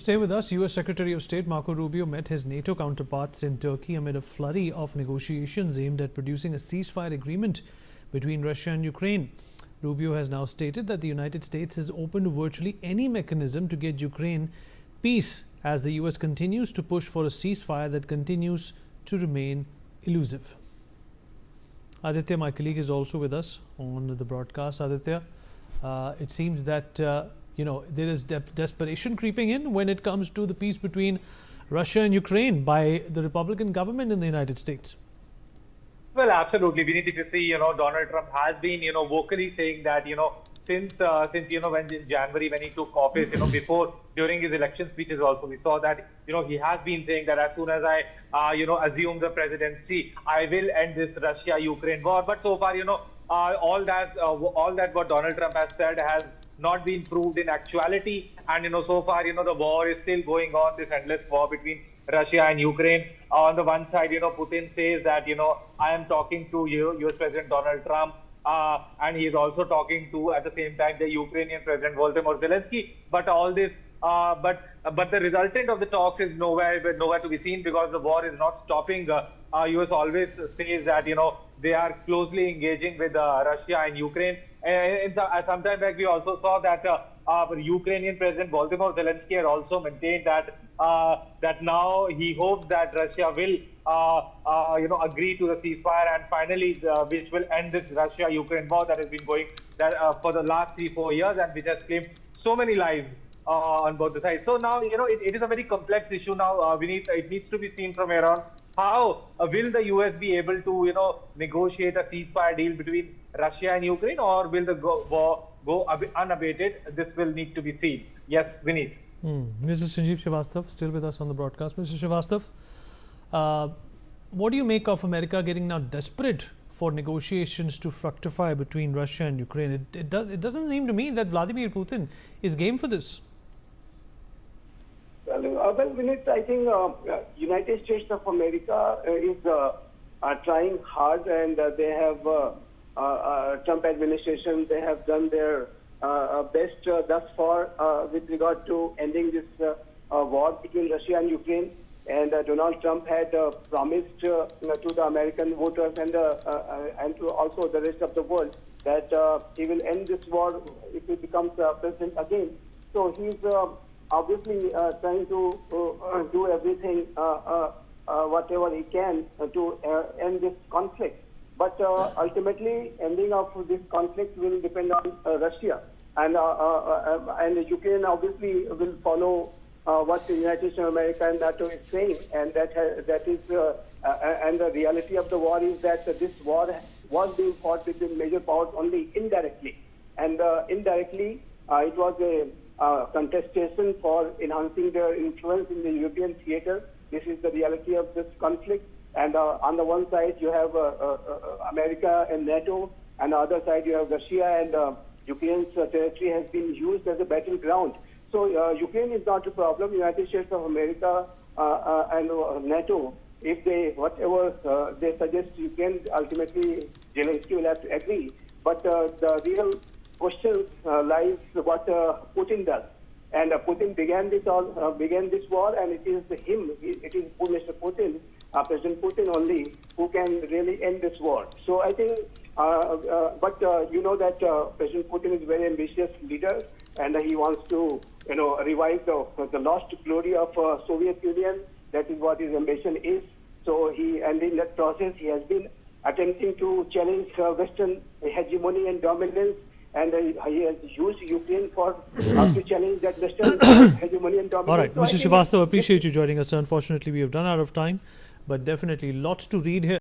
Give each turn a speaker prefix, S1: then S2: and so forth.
S1: Stay with us. U.S. Secretary of State Marco Rubio met his NATO counterparts in Turkey amid a flurry of negotiations aimed at producing a ceasefire agreement between Russia and Ukraine. Rubio has now stated that the United States is open to virtually any mechanism to get Ukraine peace as the U.S. continues to push for a ceasefire that continues to remain elusive. Aditya, my colleague, is also with us on the broadcast. Aditya, it seems that there is desperation creeping in when it comes to the peace between Russia and Ukraine by the Republican government in the United States.
S2: Well, absolutely. Vinith, if you see, Donald Trump has been, vocally saying that, since when in January when he took office, before, during his election speeches also, we saw that, he has been saying that as soon as I, assume the presidency, I will end this Russia-Ukraine war. But so far, all that what Donald Trump has said has not been proved in actuality, and so far the war is still going on, this endless war between Russia and Ukraine. On the one side, Putin says that I am talking to US President Donald Trump, and he is also talking to at the same time the Ukrainian President Volodymyr Zelensky. But all this but the resultant of the talks is nowhere to be seen, because the war is not stopping. US always says that they are closely engaging with Russia and Ukraine. And some time back we also saw that Ukrainian President Volodymyr Zelensky had also maintained that that now he hopes that Russia will agree to the ceasefire, and finally which will end this Russia-Ukraine war that has been going for the last 3-4 years, and which has claimed so many lives on both the sides. So now it is a very complex issue now. It needs to be seen from here on. How will the US be able to negotiate a ceasefire deal between Russia and Ukraine, or will the war go unabated? This will need to be seen. Yes, Vinith.
S1: Mr. Sanjeev Srivastava, still with us on the broadcast. Mr. Srivastava, what do you make of America getting now desperate for negotiations to fructify between Russia and Ukraine? It doesn't seem to me that Vladimir Putin is game for this.
S3: Well, Vinith, I think United States of America is trying hard, and they have Trump administration. They have done their best thus far with regard to ending this war between Russia and Ukraine. And Donald Trump had promised to the American voters and to also the rest of the world that he will end this war if he becomes president again. So he's obviously trying to do everything, whatever he can to end this conflict. But ultimately, ending of this conflict will depend on Russia, and Ukraine obviously will follow what the United States of America and NATO is saying, and that is and the reality of the war is that this war was being fought between major powers only indirectly, and indirectly it was a contestation for enhancing their influence in the European theater. This is the reality of this conflict. And on the one side you have America and NATO, and on the other side you have Russia, and Ukraine's territory has been used as a battleground. So Ukraine is not a problem. United States of America and NATO, if they whatever they suggest Ukraine, ultimately Zelensky will have to agree. But the real question lies what Putin does. And Putin began this war, and it is Mr. Putin, President Putin only, who can really end this war. So I think, but you know that President Putin is a very ambitious leader, and he wants to revive the lost glory of Soviet Union. That is what his ambition is. So and in that process he has been attempting to challenge Western hegemony and dominance. And he has used Ukraine to challenge that Western hegemony and dominance.
S1: All right, Mr. Srivastava, appreciate you joining us. Unfortunately, we have run out of time, but definitely lots to read here.